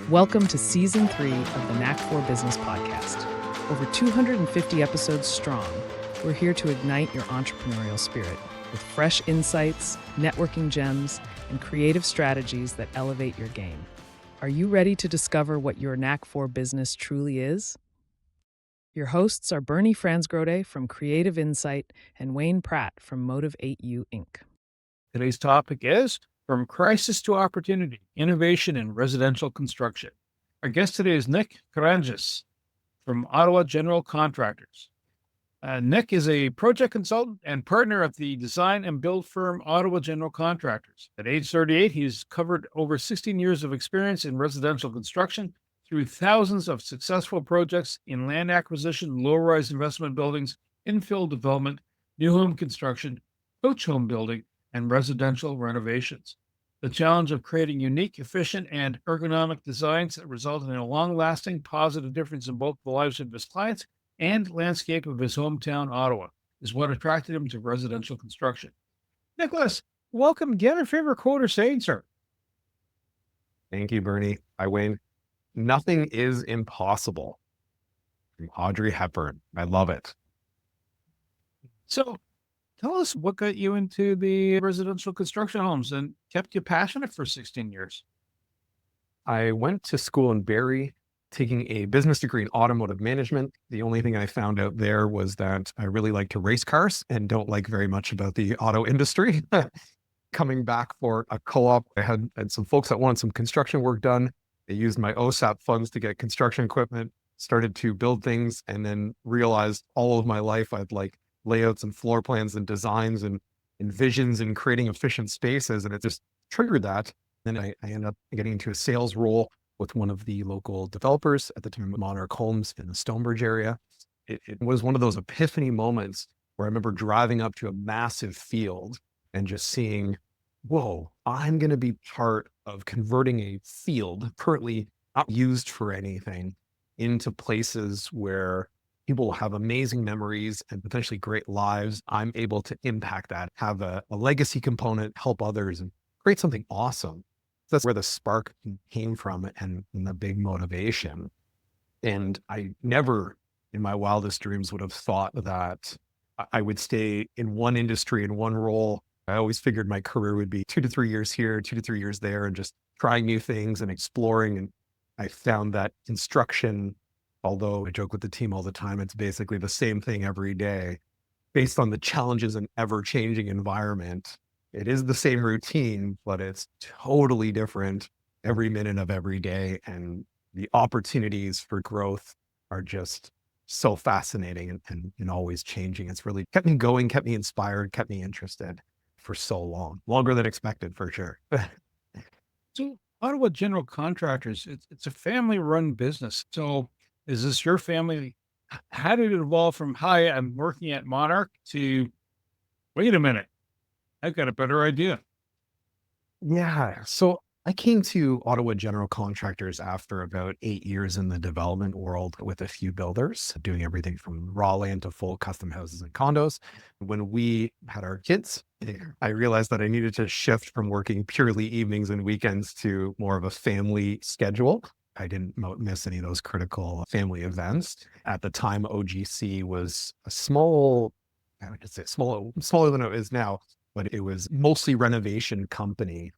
Welcome to Season 3 of the Knack for Business podcast. Over 250 episodes strong, we're here to ignite your entrepreneurial spirit with fresh insights, networking gems, and creative strategies that elevate your game. Are you ready to discover what your Knack for Business truly is? Your hosts are Bernie Fransgrode from Creative Insight and Wayne Pratt from Motive 8U Inc. Today's topic is From Crisis to Opportunity, Innovation in Residential Construction. Our guest today is Nick Karrandjas from Ottawa General Contractors. Nick is a project consultant and partner of the design and build firm Ottawa General Contractors. At age 38, he's covered over 16 years of experience in residential construction through thousands of successful projects in land acquisition, low-rise investment buildings, infill development, new home construction, coach home building, and residential renovations. The challenge of creating unique, efficient, and ergonomic designs that result in a long-lasting positive difference in both the lives of his clients and landscape of his hometown, Ottawa, is what attracted him to residential construction. Nicholas, welcome. Get a favorite quote or saying, sir. Thank you, Bernie. Hi, Wayne. Nothing is impossible. From Audrey Hepburn. I love it. So tell us what got you into the residential construction homes and kept you passionate for 16 years. I went to school in Barrie, taking a business degree in automotive management. The only thing I found out there was that I really like to race cars and don't like very much about the auto industry. Coming back for a co-op, I had some folks that wanted some construction work done. They used my OSAP funds to get construction equipment, started to build things, and then realized all of my life I'd like layouts and floor plans and designs and visions and creating efficient spaces. And it just triggered that. Then I ended up getting into a sales role with one of the local developers at the time, Monarch Homes in the Stonebridge area. It was one of those epiphany moments where I remember driving up to a massive field and just seeing, whoa, I'm going to be part of converting a field currently not used for anything into places where people will have amazing memories and potentially great lives. I'm able to impact that, have a legacy component, help others, and create something awesome. That's where the spark came from and the big motivation. And I never in my wildest dreams would have thought that I would stay in one industry, in one role. I always figured my career would be 2 to 3 years here, 2 to 3 years there, and just trying new things and exploring. And I found that construction, although I joke with the team all the time, it's basically the same thing every day based on the challenges and ever-changing environment. It is the same routine, but it's totally different every minute of every day. And the opportunities for growth are just so fascinating and always changing. It's really kept me going, kept me inspired, kept me interested for so long, longer than expected for sure. So Ottawa General Contractors, it's a family-run business. So is this your family? How did it evolve from, hi, I'm working at Monarch to, wait a minute, I've got a better idea? Yeah. So I came to Ottawa General Contractors after about 8 years in the development world with a few builders, doing everything from raw land to full custom houses and condos. When we had our kids, I realized that I needed to shift from working purely evenings and weekends to more of a family schedule. I didn't miss any of those critical family events. At the time, OGC was a small, I would just say smaller than it is now, but it was mostly renovation company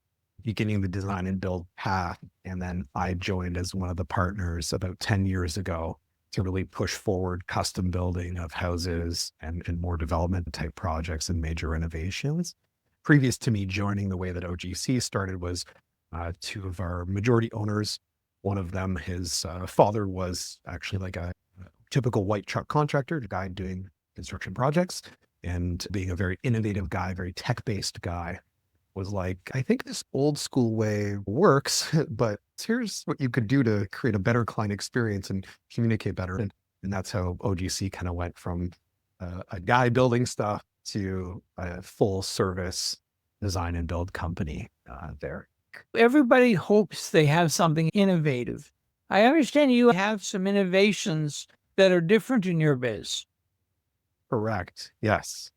beginning the design and build path. And then I joined as one of the partners about 10 years ago to really push forward custom building of houses and more development type projects and major renovations. Previous to me joining, the way that OGC started was 2 of our majority owners. One of them, his father was actually like a typical white truck contractor, a guy doing construction projects, and being a very innovative guy, very tech-based guy, was like, I think this old school way works, but here's what you could do to create a better client experience and communicate better. And that's how OGC kind of went from a guy building stuff to a full service design and build company there. Everybody hopes they have something innovative. I understand you have some innovations that are different in your biz. Correct. Yes.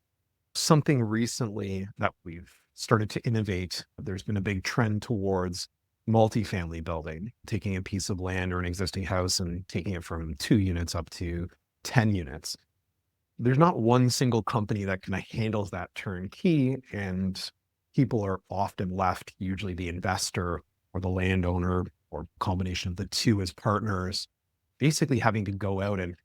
Something recently that we've started to innovate. There's been a big trend towards multifamily building, taking a piece of land or an existing house and taking it from 2 units up to 10 units. There's not one single company that kind of handles that turnkey, and people are often left, usually the investor or the landowner or combination of the two as partners, basically having to go out and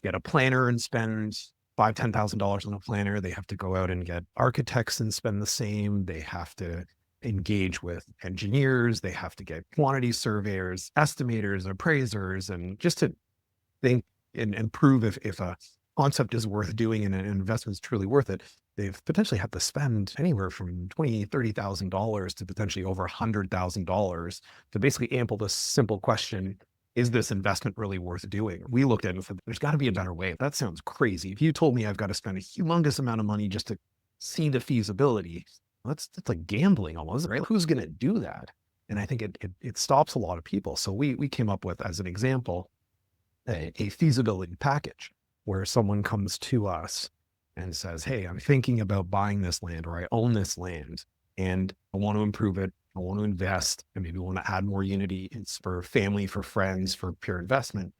get a planner and spend $5,000-$10,000 on a planner. They have to go out and get architects and spend the same. They have to engage with engineers. They have to get quantity surveyors, estimators, appraisers, and just to think and prove if a concept is worth doing and an investment is truly worth it, they've potentially had to spend anywhere from $20,000-$30,000 to potentially over $100,000 to basically answer the simple question, is this investment really worth doing? We looked at it and said, there's got to be a better way. That sounds crazy. If you told me I've got to spend a humongous amount of money just to see the feasibility, that's like gambling almost, right? Who's going to do that? And I think it stops a lot of people. So we came up with, as an example, a feasibility package where someone comes to us and says, hey, I'm thinking about buying this land, or I own this land and I want to improve it. I want to invest and maybe want to add more unity. It's for family, for friends, for pure investment.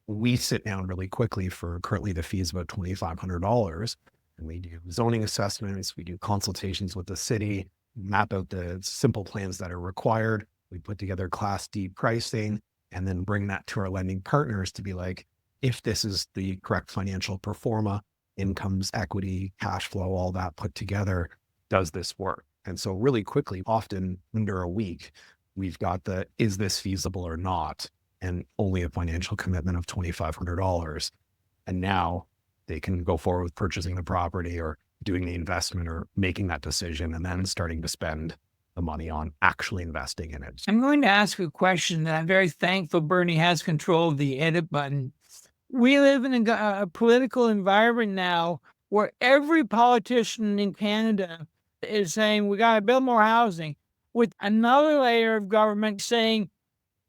We sit down really quickly for currently the fee is about $2,500. And we do zoning assessments. We do consultations with the city, map out the simple plans that are required. We put together Class D pricing and then bring that to our lending partners to be like, if this is the correct financial pro forma, incomes, equity, cash flow, all that put together, does this work? And so really quickly, often under a week, we've got the, is this feasible or not? And only a financial commitment of $2,500. And now they can go forward with purchasing the property or doing the investment or making that decision and then starting to spend the money on actually investing in it. I'm going to ask a question that I'm very thankful Bernie has control of the edit button. We live in a political environment now where every politician in Canada is saying we got to build more housing, with another layer of government saying,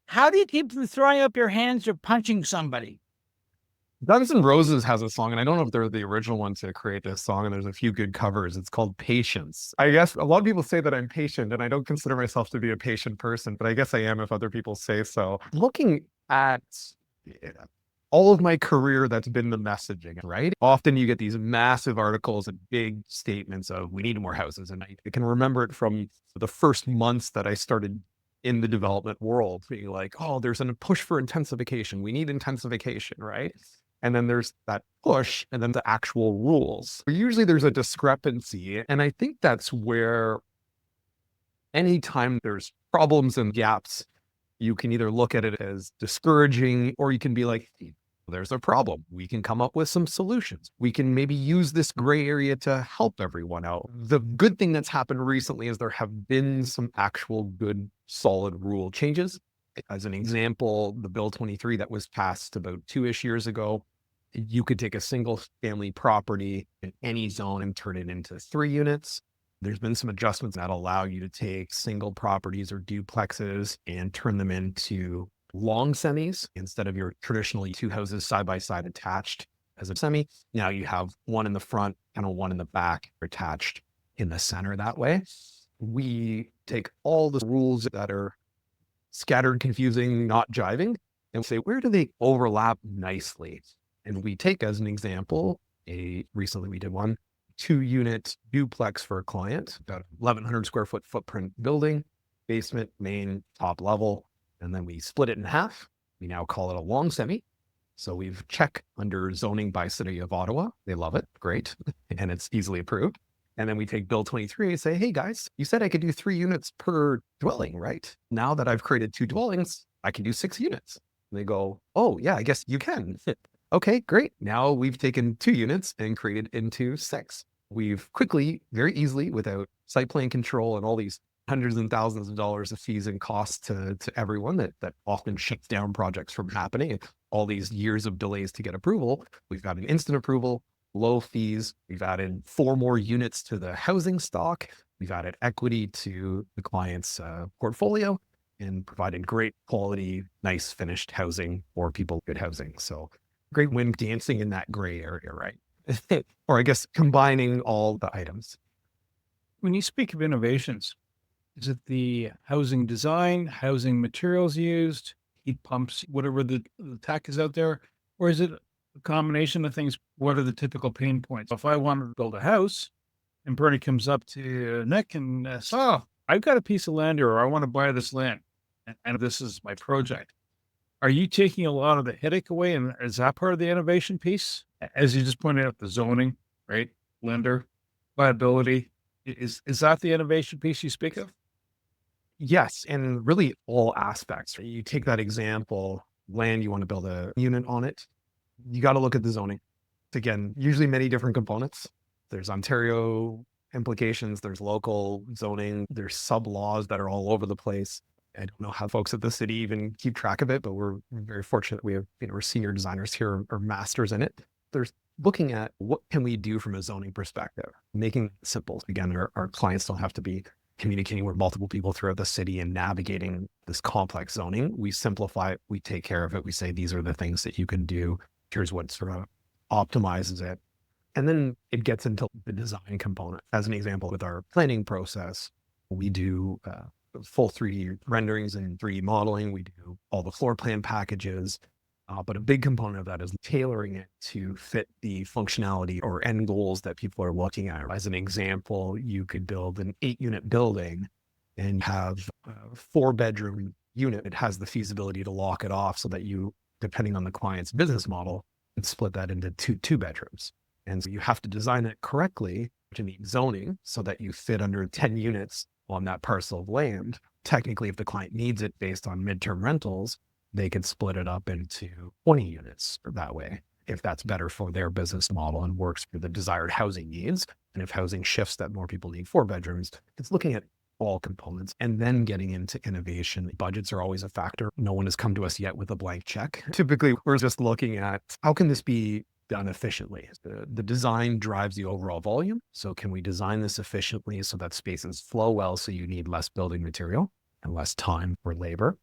how do you keep from throwing up your hands or punching somebody? Guns N' Roses has a song, and I don't know if they're the original one to create this song, and there's a few good covers. It's called Patience. I guess a lot of people say that I'm patient, and I don't consider myself to be a patient person, but I guess I am if other people say so. Looking at all of my career, that's been the messaging, right? Often you get these massive articles and big statements of we need more houses. And I can remember it from the first months that I started in the development world, being like, oh, there's a push for intensification. We need intensification, right? And then there's that push and then the actual rules. Usually there's a discrepancy. And I think that's where anytime there's problems and gaps, you can either look at it as discouraging, or you can be like, there's a problem. We can come up with some solutions. We can maybe use this gray area to help everyone out. The good thing that's happened recently is there have been some actual good, solid rule changes. As an example, the Bill 23 that was passed about 2-ish years ago, you could take a single family property in any zone and turn it into 3 units. There's been some adjustments that allow you to take single properties or duplexes and turn them into long semis instead of your traditionally 2 houses side by side attached as a semi. Now you have one in the front and one in the back attached in the center that way. We take all the rules that are scattered, confusing, not jiving, and say, where do they overlap nicely? And we take as an example, recently we did 2-unit duplex for a client, about 1,100 square foot footprint building, basement, main, top level. And then we split it in half. We now call it a long semi. So we've checked under zoning by City of Ottawa. They love it. Great. And it's easily approved. And then we take Bill 23 and say, hey guys, you said I could do 3 units per dwelling, right? Now that I've created 2 dwellings, I can do 6 units. And they go, oh yeah, I guess you can. Okay, great. Now we've taken 2 units and created into 6. We've quickly, very easily, without site plan control and all these hundreds and thousands of dollars of fees and costs to everyone that often shuts down projects from happening. All these years of delays to get approval. We've got an instant approval, low fees. We've added 4 more units to the housing stock. We've added equity to the client's portfolio and provided great quality, nice finished housing for people, good housing. So great win dancing in that gray area, right? Or I guess combining all the items. When you speak of innovations, Is it the housing design, housing materials used, heat pumps, whatever the tech is out there? Or is it a combination of things? What are the typical pain points? If I want to build a house and Bernie comes up to Nick and says, "Oh, I've got a piece of land here, or I want to buy this land, and this is my project." Are you taking a lot of the headache away? And is that part of the innovation piece? As you just pointed out, the zoning, right? Lender, viability. Is that the innovation piece you speak of? Yes, and really all aspects. You take that example, land, you want to build a unit on it. You got to look at the zoning. Again, usually many different components. There's Ontario implications, there's local zoning, there's sub laws that are all over the place. I don't know how folks at the city even keep track of it, but we're very fortunate. We have, we're senior designers here or masters in it. There's looking at what can we do from a zoning perspective, making it simple. Again, our clients don't have to be communicating with multiple people throughout the city and navigating this complex zoning. We simplify it, we take care of it. We say, these are the things that you can do. Here's what sort of optimizes it. And then it gets into the design component. As an example, with our planning process, we do full 3D renderings and 3D modeling. We do all the floor plan packages. But a big component of that is tailoring it to fit the functionality or end goals that people are looking at. As an example, you could build an 8-unit building and have a 4-bedroom unit. It has the feasibility to lock it off so that you, depending on the client's business model, can split that into two bedrooms. And so you have to design it correctly to meet zoning so that you fit under 10 units on that parcel of land. Technically, if the client needs it based on midterm rentals, they can split it up into 20 units that way, if that's better for their business model and works for the desired housing needs. And if housing shifts that more people need 4 bedrooms, it's looking at all components and then getting into innovation. Budgets are always a factor. No one has come to us yet with a blank check. Typically, we're just looking at how can this be done efficiently? The design drives the overall volume. So can we design this efficiently so that spaces flow well so you need less building material and less time for labor?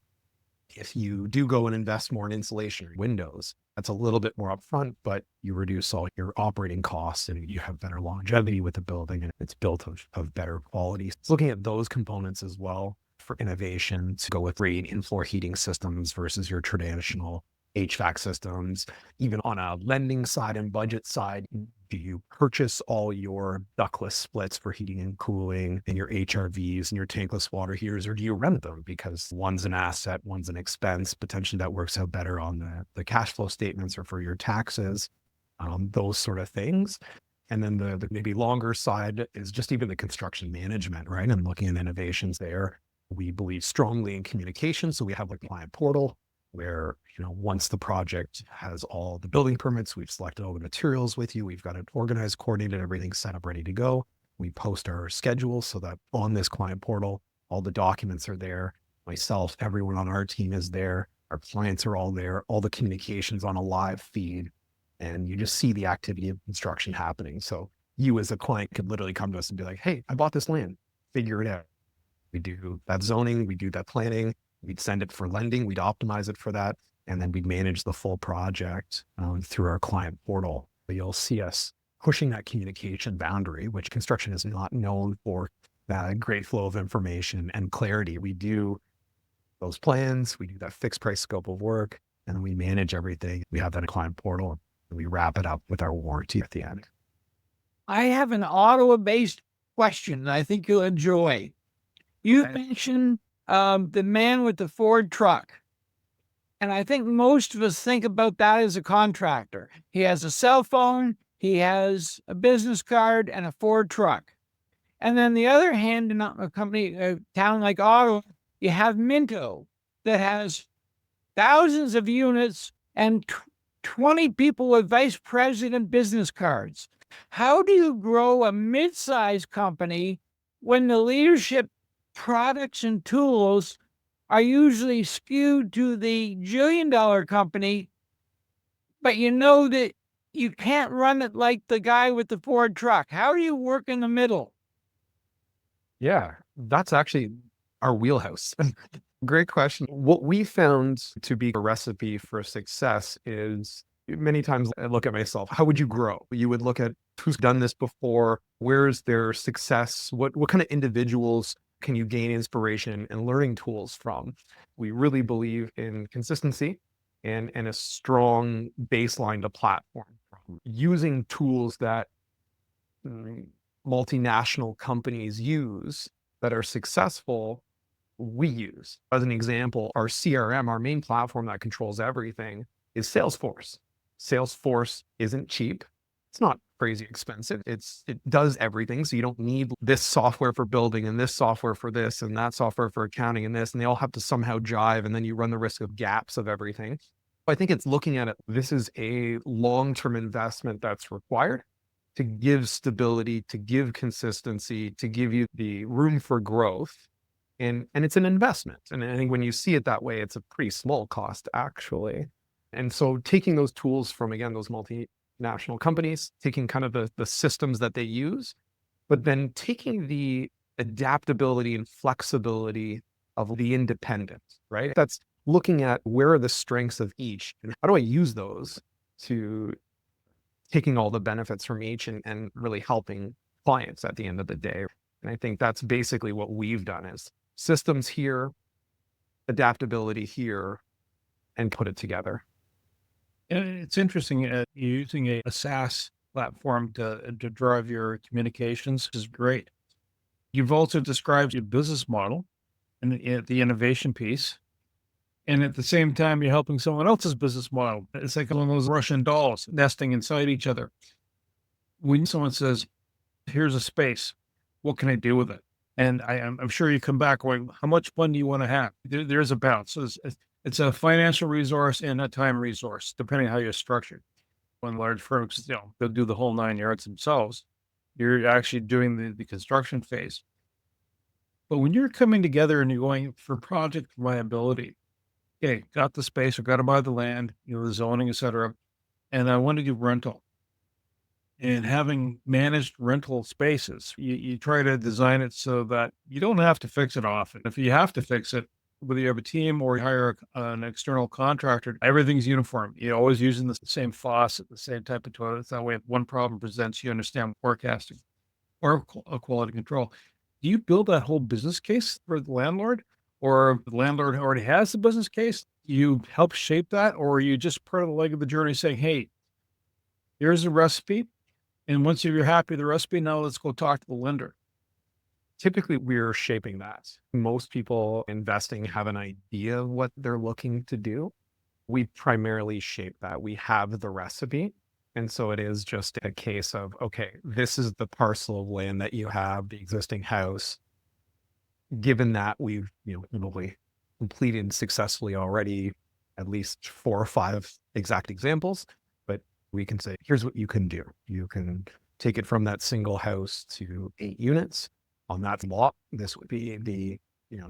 If you do go and invest more in insulation or windows, that's a little bit more upfront, but you reduce all your operating costs and you have better longevity with the building and it's built of better quality. So looking at those components as well for innovation to go with great in-floor heating systems versus your traditional HVAC systems. Even on a lending side and budget side, do you purchase all your ductless splits for heating and cooling and your HRVs and your tankless water heaters, or do you rent them because one's an asset, one's an expense, potentially that works out better on the cash flow statements or for your taxes, those sort of things. And then the maybe longer side is just even the construction management, right? And looking at innovations there. We believe strongly in communication. So we have a client portal where, once the project has all the building permits, we've selected all the materials with you, we've got it organized, coordinated, everything set up, ready to go. We post our schedule so that on this client portal, all the documents are there. Myself, everyone on our team is there. Our clients are all there. All the communications on a live feed. And you just see the activity of construction happening. So you as a client could literally come to us and be like, hey, I bought this land, figure it out. We do that zoning, we do that planning. We'd send it for lending. We'd optimize it for that. And then we'd manage the full project through our client portal. But you'll see us pushing that communication boundary, which construction is not known for that great flow of information and clarity. We do those plans. We do that fixed price scope of work, and we manage everything. We have that client portal, and we wrap it up with our warranty at the end. I have an Ottawa-based question that I think you'll enjoy. You mentioned the man with the Ford truck. And I think most of us think about that as a contractor. He has a cell phone, he has a business card, and a Ford truck. And then the other hand, in a town like Ottawa, you have Minto that has thousands of units and 20 people with vice president business cards. How do you grow a mid-sized company when the leadership products and tools are usually skewed to the jillion-dollar company, but you know that you can't run it like the guy with the Ford truck? How do you work in the middle? Yeah, that's actually our wheelhouse. Great question. What we found to be a recipe for success is many times I look at myself, how would you grow? You would look at who's done this before, where's their success, what kind of individuals can you gain inspiration and learning tools from? We really believe in consistency and a strong baseline to platform. Using tools that multinational companies use that are successful, we use. As an example, our CRM, our main platform that controls everything, is Salesforce. Salesforce isn't cheap. It's not crazy expensive. It does everything. So you don't need this software for building and this software for this and that software for accounting and this, and they all have to somehow jive. And then you run the risk of gaps of everything. I think it's looking at it. This is a long-term investment that's required to give stability, to give consistency, to give you the room for growth. And it's an investment. And I think when you see it that way, it's a pretty small cost, actually. And so taking those tools from, again, those multinational companies, taking kind of the systems that they use, but then taking the adaptability and flexibility of the independent, right? That's looking at where are the strengths of each and how do I use those to taking all the benefits from each and really helping clients at the end of the day. And I think that's basically what we've done is systems here, adaptability here, and put it together. And it's interesting using a SaaS platform to drive your communications is great. You've also described your business model and the innovation piece. And at the same time, you're helping someone else's business model. It's like one of those Russian dolls nesting inside each other. When someone says, here's a space, what can I do with it? And I'm sure you come back going, how much fun do you want to have? There's a balance. So it's a financial resource and a time resource, depending on how you're structured. When large firms, they'll do the whole 9 yards themselves. You're actually doing the construction phase. But when you're coming together and you're going for project viability, okay, got the space, or got to buy the land, the zoning, et cetera, and I want to do rental. And having managed rental spaces, you try to design it so that you don't have to fix it often. If you have to fix it, whether you have a team or you hire an external contractor, everything's uniform. You're always using the same faucet, the same type of toilets. That way, if one problem presents, you understand forecasting or quality control. Do you build that whole business case for the landlord? Or the landlord already has the business case, you help shape that, or are you just part of the leg of the journey saying, hey, here's a recipe. And once you're happy with the recipe, now let's go talk to the lender. Typically, we're shaping that. Most people investing have an idea of what they're looking to do. We primarily shape that. We have the recipe. And so it is just a case of, okay, this is the parcel of land that you have, the existing house. Given that we've, probably completed successfully already at least 4 or 5 exact examples, but we can say, here's what you can do. You can take it from that single house to 8 units on that lot. This would be the,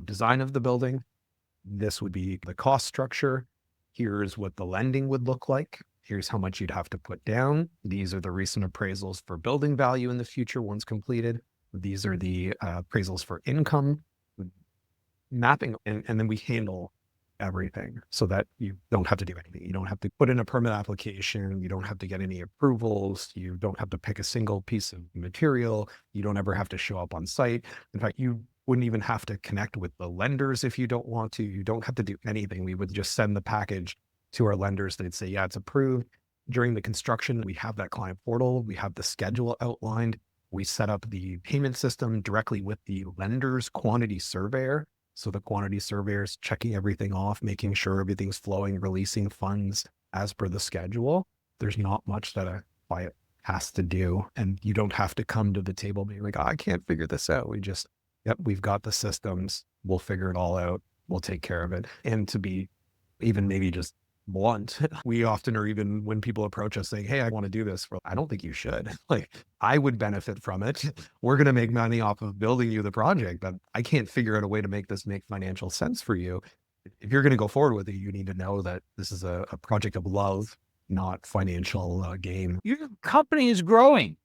design of the building. This would be the cost structure. Here's what the lending would look like. Here's how much you'd have to put down. These are the recent appraisals for building value in the future once completed. These are the appraisals for income mapping, and then we handle everything so that you don't have to do anything. You don't have to put in a permit application. You don't have to get any approvals. You don't have to pick a single piece of material. You don't ever have to show up on site. In fact, you wouldn't even have to connect with the lenders if you don't want to. You don't have to do anything. We would just send the package to our lenders. They'd say, yeah, it's approved. During the construction, we have that client portal. We have the schedule outlined. We set up the payment system directly with the lender's quantity surveyor. So the quantity surveyor is checking everything off, making sure everything's flowing, releasing funds as per the schedule. There's not much that a client has to do. And you don't have to come to the table being like, I can't figure this out. We've got the systems. We'll figure it all out. We'll take care of it. And to be even maybe just blunt, we often are, even when people approach us saying, hey, I want to do this, I don't think you should. I would benefit from it. We're going to make money off of building you the project, but I can't figure out a way to make this make financial sense for you. If you're going to go forward with it, you need to know that this is a project of love, not financial gain. Your company is growing,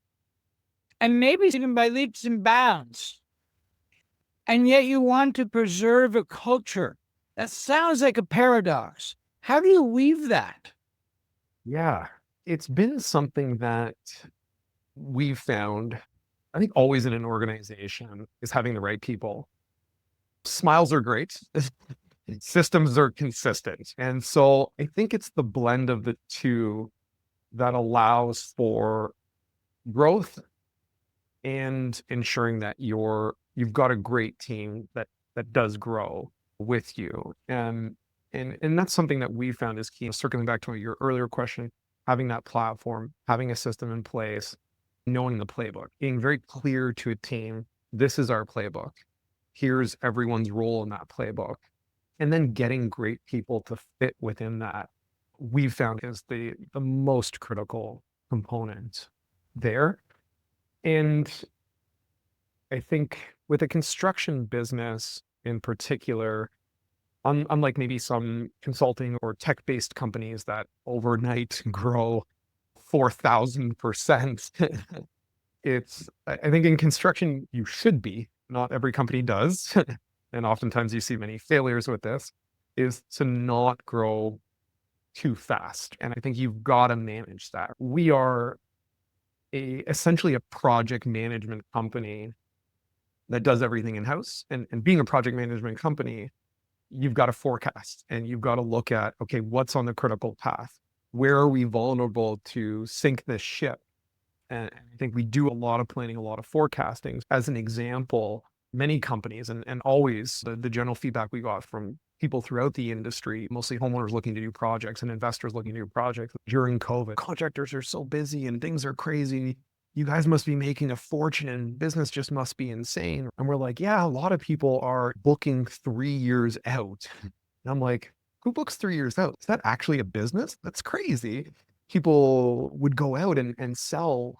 and maybe even by leaps and bounds. And yet you want to preserve a culture. That sounds like a paradox. How do you weave that? Yeah, it's been something that we've found, I think, always in an organization is having the right people Smiles are great. Systems are consistent. And so I think it's the blend of the two that allows for growth and ensuring that you've got a great team that does grow with you. And that's something that we found is key. Circling back to your earlier question, having that platform, having a system in place, knowing the playbook, being very clear to a team, this is our playbook. Here's everyone's role in that playbook. And then getting great people to fit within that, we've found is the most critical component there. And I think with a construction business in particular, unlike maybe some consulting or tech-based companies that overnight grow 4,000%, I think in construction, you should be, not every company does, and oftentimes you see many failures with this, is to not grow too fast. And I think you've got to manage that. We are essentially a project management company that does everything in-house. And being a project management company, you've got to forecast and you've got to look at, okay, what's on the critical path? Where are we vulnerable to sink this ship? And I think we do a lot of planning, a lot of forecasting. As an example, many companies, and always the general feedback we got from people throughout the industry, mostly homeowners looking to do projects and investors looking to do projects during COVID. Contractors are so busy and things are crazy. You guys must be making a fortune and business just must be insane. And we're like, yeah, a lot of people are booking 3 years out. And I'm like, who books 3 years out? Is that actually a business? That's crazy. People would go out and sell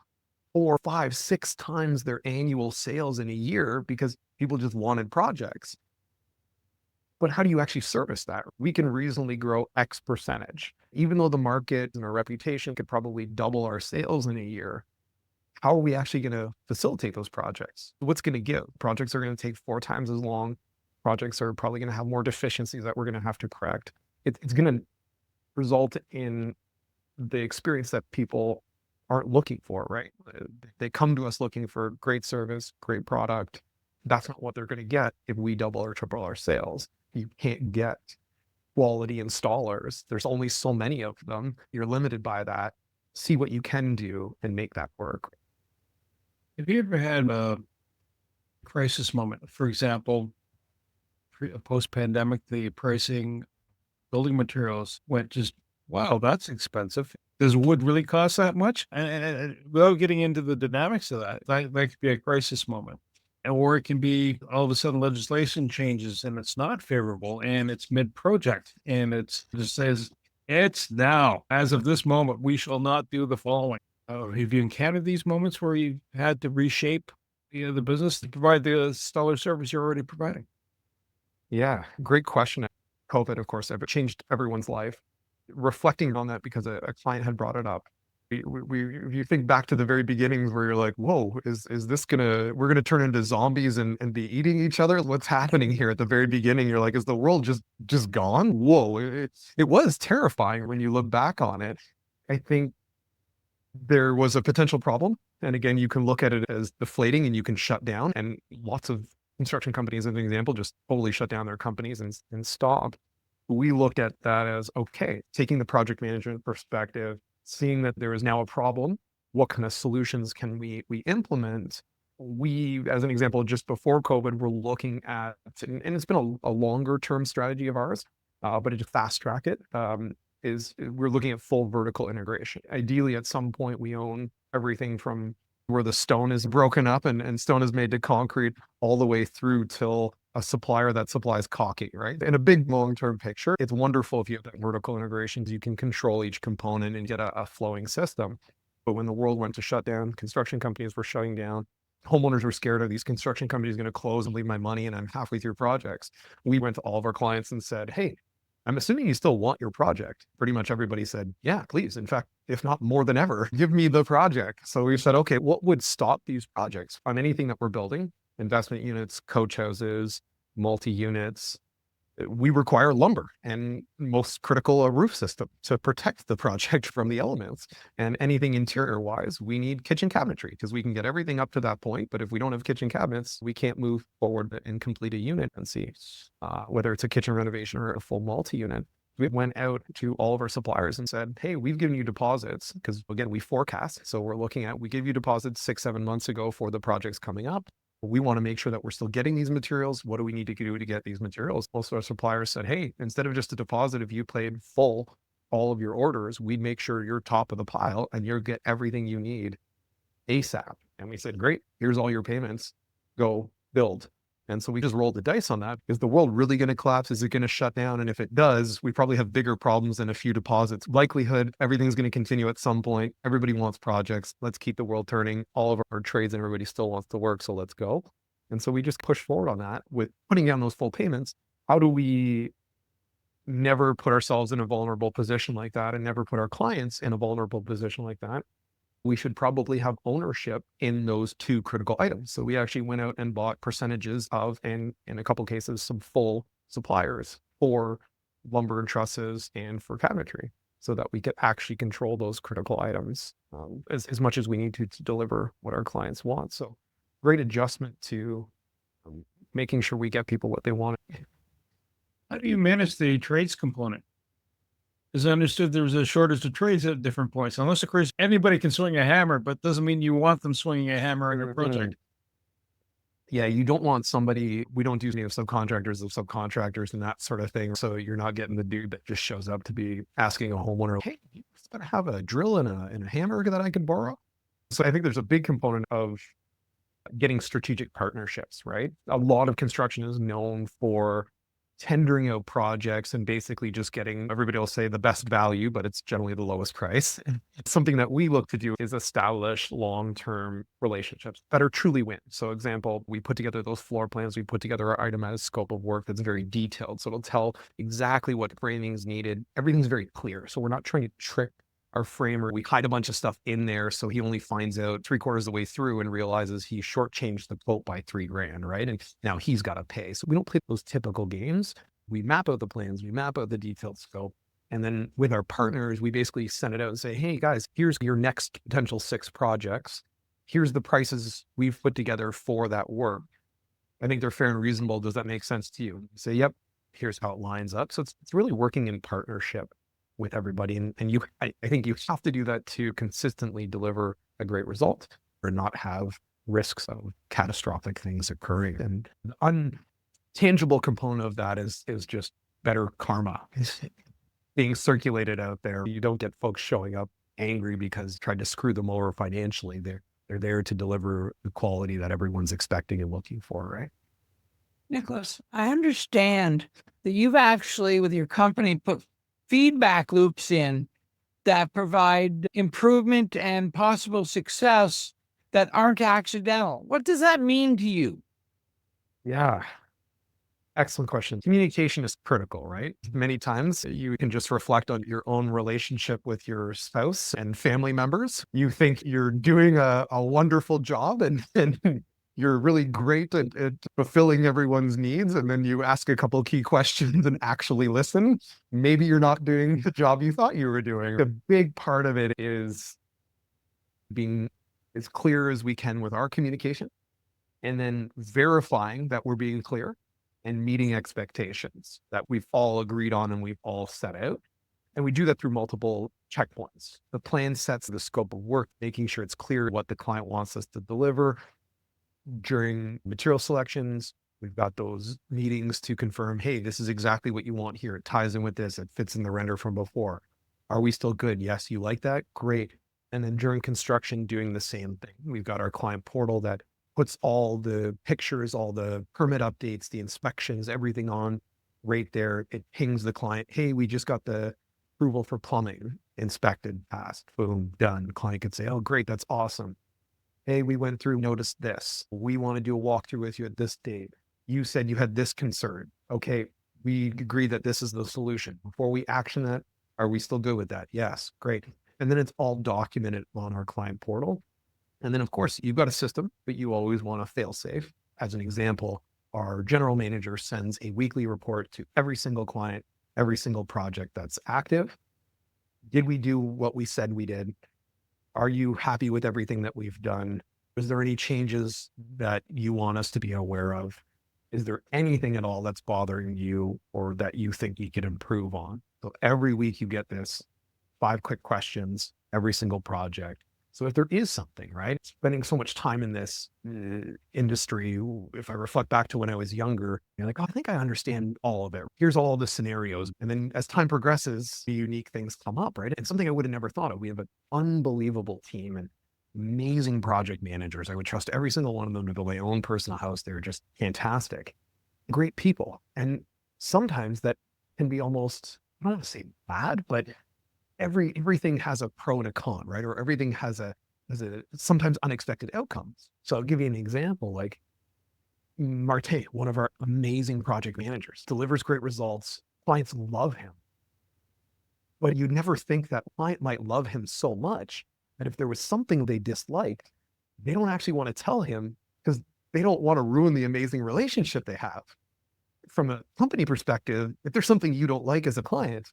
4, 5, 6 times their annual sales in a year because people just wanted projects. But how do you actually service that? We can reasonably grow X percentage. Even though the market and our reputation could probably double our sales in a year, how are we actually going to facilitate those projects? What's going to give? Projects are going to take 4 times as long. Projects are probably going to have more deficiencies that we're going to have to correct. It's going to result in the experience that people aren't looking for, right? They come to us looking for great service, great product. That's not what they're going to get if we double or triple our sales. You can't get quality installers. There's only so many of them. You're limited by that. See what you can do and make that work. Have you ever had a crisis moment? For example, post-pandemic, the pricing, building materials went just, wow, that's expensive. Does wood really cost that much? And without getting into the dynamics of that could be a crisis moment. Or it can be all of a sudden legislation changes and it's not favorable and it's mid-project and it just says, it's now. As of this moment, we shall not do the following. Have you encountered these moments where you had to reshape the business to provide the stellar service you're already providing? Yeah, great question. COVID, of course, changed everyone's life. Reflecting on that because a client had brought it up. If you think back to the very beginnings where you're like, whoa, is this we're gonna turn into zombies and be eating each other? What's happening here at the very beginning? You're like, is the world just gone? Whoa, it was terrifying when you look back on it. I think there was a potential problem. And again, you can look at it as deflating and you can shut down. And lots of construction companies, as an example, just totally shut down their companies and stop. We looked at that as, okay, taking the project management perspective, seeing that there is now a problem, what kind of solutions can we implement? We, as an example, just before COVID, we're looking at, and it's been a longer term strategy of ours, but to fast track it, is we're looking at full vertical integration. Ideally, at some point, we own everything from where the stone is broken up and stone is made to concrete all the way through till a supplier that supplies caulking, right? In a big long-term picture, it's wonderful if you have that vertical integration, you can control each component and get a flowing system. But when the world went to shut down, construction companies were shutting down, homeowners were scared, are these construction companies going to close and leave my money and I'm halfway through projects? We went to all of our clients and said, hey, I'm assuming you still want your project. Pretty much everybody said, yeah, please. In fact, if not more than ever, give me the project. So we said, okay, what would stop these projects on anything that we're building? Investment units, coach houses, multi-units, we require lumber and most critical, a roof system to protect the project from the elements. And anything interior wise, we need kitchen cabinetry because we can get everything up to that point. But if we don't have kitchen cabinets, we can't move forward and complete a unit and see whether it's a kitchen renovation or a full multi-unit. We went out to all of our suppliers and said, hey, we've given you deposits because, again, we forecast. So we're looking at, we gave you deposits 6-7 months ago for the projects coming up. We want to make sure that we're still getting these materials. What do we need to do to get these materials? Most of our suppliers said, hey, instead of just a deposit, if you paid full all of your orders, we'd make sure you're top of the pile and you'll get everything you need ASAP. And we said, great, here's all your payments, go build. And so we just rolled the dice on that. Is the world really going to collapse? Is it going to shut down? And if it does, we probably have bigger problems than a few deposits. Likelihood, everything's going to continue at some point. Everybody wants projects. Let's keep the world turning. All of our trades and everybody still wants to work. So let's go. And so we just push forward on that with putting down those full payments. How do we never put ourselves in a vulnerable position like that and never put our clients in a vulnerable position like that? We should probably have ownership in those two critical items. So we actually went out and bought percentages of, and in a couple of cases, some full suppliers for lumber and trusses and for cabinetry so that we could actually control those critical items as much as we need to deliver what our clients want. So great adjustment to making sure we get people what they want. How do you manage the trades component? As I understood, there was a shortage of trades at different points. Unless, of course, anybody can swing a hammer, but doesn't mean you want them swinging a hammer on your project. Yeah, you don't want somebody, we don't do any of subcontractors and that sort of thing. So you're not getting the dude that just shows up to be asking a homeowner, hey, you gotta have a drill and a hammer that I can borrow. So I think there's a big component of getting strategic partnerships, right? A lot of construction is known for tendering out projects and basically just getting, everybody will say, the best value, but it's generally the lowest price. Something that we look to do is establish long-term relationships that are truly win. So example, we put together those floor plans, we put together our itemized scope of work that's very detailed. So it'll tell exactly what framing is needed. Everything's very clear. So we're not trying to trick our framer. We hide a bunch of stuff in there. So he only finds out 3/4 of the way through and realizes he shortchanged the quote by $3,000, right? And now he's got to pay. So we don't play those typical games. We map out the plans, we map out the detailed scope. And then with our partners, we basically send it out and say, hey guys, here's your next potential 6 projects. Here's the prices we've put together for that work. I think they're fair and reasonable. Does that make sense to you? Say, yep, here's how it lines up. So it's really working in partnership with everybody. And I think you have to do that to consistently deliver a great result or not have risks of catastrophic things occurring. And the untangible component of that is just better karma being circulated out there. You don't get folks showing up angry because tried to screw them over financially. They're there to deliver the quality that everyone's expecting and looking for, right? Nicholas, I understand that you've actually, with your company, put feedback loops in that provide improvement and possible success that aren't accidental. What does that mean to you? Yeah. Excellent question. Communication is critical, right? Many times you can just reflect on your own relationship with your spouse and family members. You think you're doing a wonderful job and you're really great at fulfilling everyone's needs. And then you ask a couple of key questions and actually listen. Maybe you're not doing the job you thought you were doing. A big part of it is being as clear as we can with our communication and then verifying that we're being clear and meeting expectations that we've all agreed on and we've all set out. And we do that through multiple checkpoints. The plan sets the scope of work, making sure it's clear what the client wants us to deliver. During material selections, we've got those meetings to confirm, hey, this is exactly what you want here. It ties in with this. It fits in the render from before. Are we still good? Yes, you like that? Great. And then during construction, doing the same thing. We've got our client portal that puts all the pictures, all the permit updates, the inspections, everything on right there. It pings the client, hey, we just got the approval for plumbing, inspected, passed, boom, done. The client could say, oh, great, that's awesome. Hey, we went through, noticed this. We want to do a walkthrough with you at this date. You said you had this concern. Okay, we agree that this is the solution. Before we action that, are we still good with that? Yes, great. And then it's all documented on our client portal. And then, of course, you've got a system, but you always want a fail safe. As an example, Our general manager sends a weekly report to every single client, every single project that's active. Did we do what we said we did? Are you happy with everything that we've done? Is there any changes that you want us to be aware of? Is there anything at all that's bothering you or that you think you could improve on? So every week you get this 5 quick questions, every single project. So if there is something, right? Spending so much time in this industry, if I reflect back to when I was younger, you're like, oh, I think I understand all of it. Here's all the scenarios. And then as time progresses, unique things come up, right? And something I would have never thought of. We have an unbelievable team and amazing project managers. I would trust every single one of them to build my own personal house. They're just fantastic, great people. And sometimes that can be almost, I don't want to say bad, but everything has a pro and a con, right? Or everything has a sometimes unexpected outcomes. So I'll give you an example, like Marte, one of our amazing project managers, delivers great results. Clients love him. But you'd never think that client might love him so much that if there was something they disliked, they don't actually want to tell him because they don't want to ruin the amazing relationship they have. From a company perspective, if there's something you don't like as a client,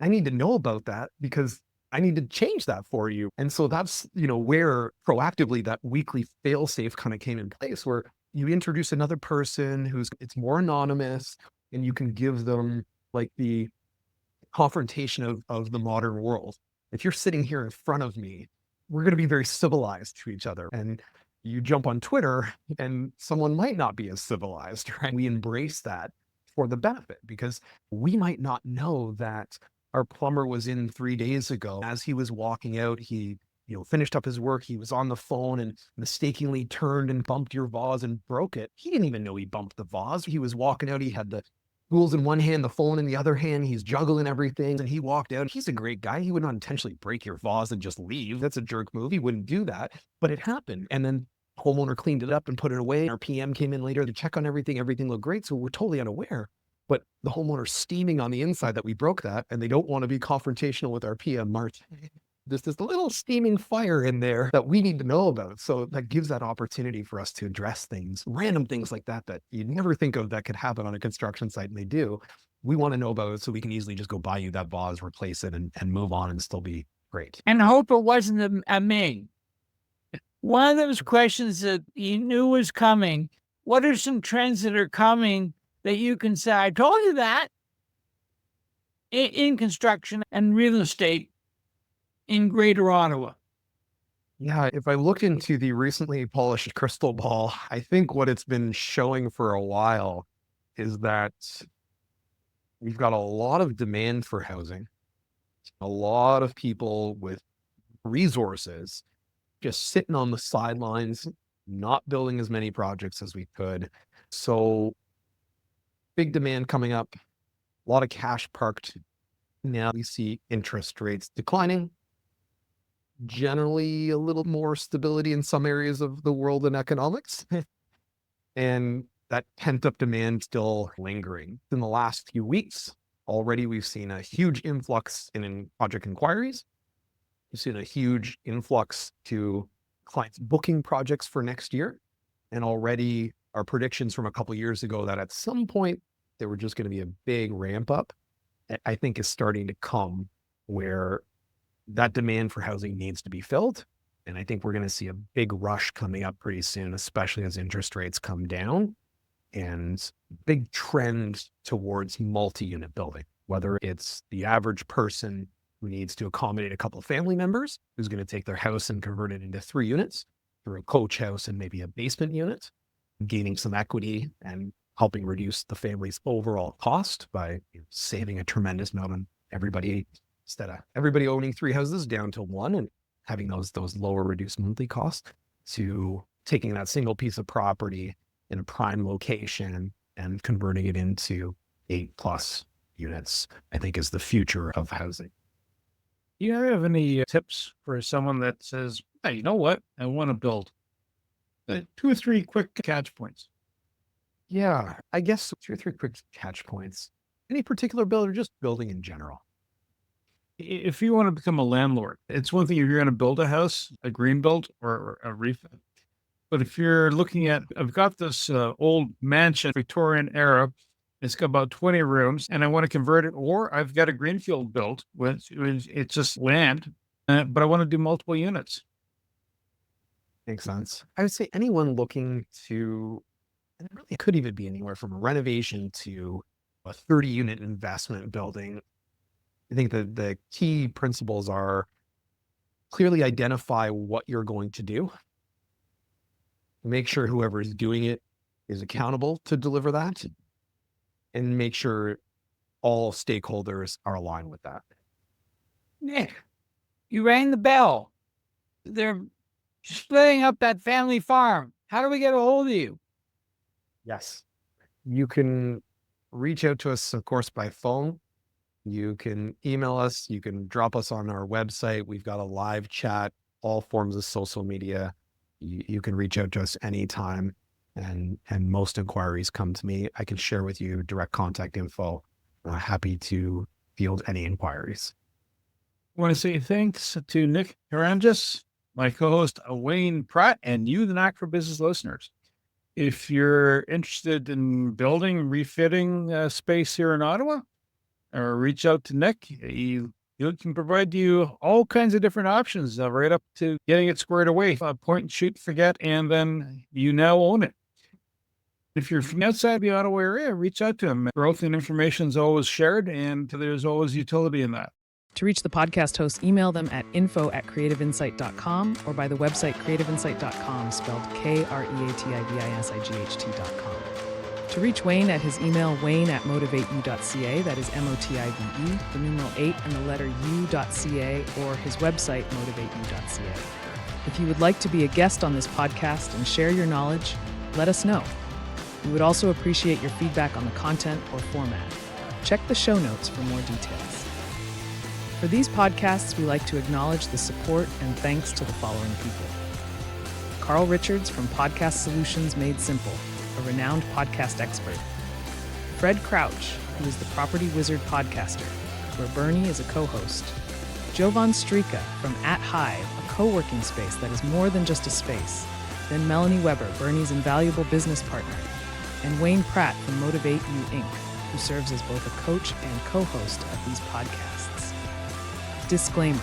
I need to know about that because I need to change that for you. And so that's, where proactively that weekly fail safe kind of came in place, where you introduce another person it's more anonymous and you can give them like the confrontation of the modern world. If you're sitting here in front of me, we're going to be very civilized to each other. And you jump on Twitter and someone might not be as civilized, right? We embrace that for the benefit because we might not know that our plumber was in 3 days ago. As he was walking out, he finished up his work. He was on the phone and mistakenly turned and bumped your vase and broke it. He didn't even know he bumped the vase. He was walking out. He had the tools in one hand, the phone in the other hand. He's juggling everything. And he walked out. He's a great guy. He would not intentionally break your vase and just leave. That's a jerk move. He wouldn't do that, but it happened. And then homeowner cleaned it up and put it away. Our PM came in later to check on everything. Everything looked great. So we're totally unaware. But the homeowner's steaming on the inside that we broke that, and they don't want to be confrontational with our PM, Mart. There's this little steaming fire in there that we need to know about. So that gives that opportunity for us to address things, random things like that you'd never think of that could happen on a construction site, and they do. We want to know about it so we can easily just go buy you that vase, replace it, and move on and still be great. And hope it wasn't a Ming. One of those questions that you knew was coming, what are some trends that are coming that you can say, I told you that, in construction and real estate in Greater Ottawa? Yeah, if I look into the recently polished crystal ball, I think what it's been showing for a while is that we've got a lot of demand for housing, a lot of people with resources just sitting on the sidelines, not building as many projects as we could. So big demand coming up, a lot of cash parked. Now we see interest rates declining, generally a little more stability in some areas of the world and economics, and that pent up demand still lingering. In the last few weeks, already we've seen a huge influx in project inquiries. We've seen a huge influx to clients booking projects for next year. And already our predictions from a couple of years ago that at some point there were just going to be a big ramp up, I think is starting to come where that demand for housing needs to be filled. And I think we're going to see a big rush coming up pretty soon, especially as interest rates come down, and big trend towards multi-unit building, whether it's the average person who needs to accommodate a couple of family members, who's going to take their house and convert it into 3 units, through a coach house and maybe a basement unit, gaining some equity and helping reduce the family's overall cost by saving a tremendous amount on everybody, instead of everybody owning 3 houses down to 1 and having those lower reduced monthly costs, to taking that single piece of property in a prime location and converting it into 8+ units, I think is the future of housing. Do you have any tips for someone that says, hey, you know what? I want to build 2 or 3 quick catch points. Yeah, I guess 2 or 3 quick catch points. Any particular builder, just building in general. If you want to become a landlord, it's one thing if you're going to build a house, a green build or a refit. But if you're looking at, I've got this old mansion, Victorian era. It's got about 20 rooms, and I want to convert it, or I've got a greenfield built, which it's just land, but I want to do multiple units. Makes sense. I would say anyone looking to, and it really could even be anywhere from a renovation to a 30-unit investment building. I think that the key principles are clearly identify what you're going to do. Make sure whoever is doing it is accountable to deliver that, and make sure all stakeholders are aligned with that. Nick, you rang the bell. They're splitting up that family farm. How do we get a hold of you? Yes. You can reach out to us, of course, by phone. You can email us. You can drop us on our website. We've got a live chat, all forms of social media. You can reach out to us anytime. And most inquiries come to me. I can share with you direct contact info. Happy to field any inquiries. I want to say thanks to Nick Karrandjas, my co-host Wayne Pratt, and you, the Knack for Business listeners. If you're interested in building, refitting space here in Ottawa, or reach out to Nick. He can provide you all kinds of different options, right up to getting it squared away. Point and shoot, forget, and then you now own it. If you're from outside the Ottawa area, reach out to him. Growth and information is always shared, and there's always utility in that. To reach the podcast hosts, email them at info@creativeinsight.com or by the website creativeinsight.com, spelled KREATIVINSIGHT.com. To reach Wayne at his email, wayne@motivateu.ca, that is MOTIVE, the numeral 8 and the letter u.ca, or his website, motivateu.ca. If you would like to be a guest on this podcast and share your knowledge, let us know. We would also appreciate your feedback on the content or format. Check the show notes for more details. For these podcasts, we like to acknowledge the support and thanks to the following people. Carl Richards from Podcast Solutions Made Simple, a renowned podcast expert. Fred Crouch, who is the Property Wizard podcaster, where Bernie is a co-host. Jovan Strika from At Hive, a co-working space that is more than just a space. Then Melanie Weber, Bernie's invaluable business partner. And Wayne Pratt from Motivate You Inc., who serves as both a coach and co-host of these podcasts. Disclaimer.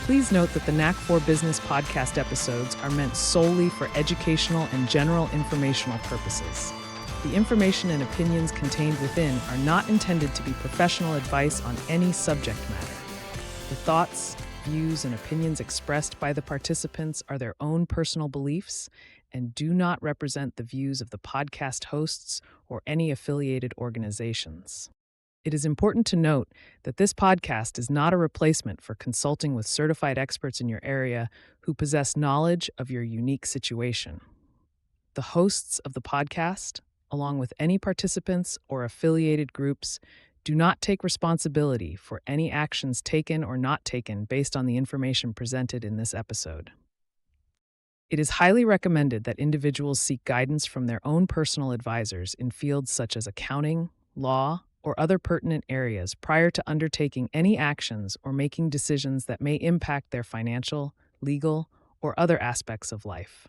Please note that the Knack for Business podcast episodes are meant solely for educational and general informational purposes. The information and opinions contained within are not intended to be professional advice on any subject matter. The thoughts, views, and opinions expressed by the participants are their own personal beliefs and do not represent the views of the podcast hosts or any affiliated organizations. It is important to note that this podcast is not a replacement for consulting with certified experts in your area who possess knowledge of your unique situation. The hosts of the podcast, along with any participants or affiliated groups, do not take responsibility for any actions taken or not taken based on the information presented in this episode. It is highly recommended that individuals seek guidance from their own personal advisors in fields such as accounting, law, or other pertinent areas prior to undertaking any actions or making decisions that may impact their financial, legal, or other aspects of life.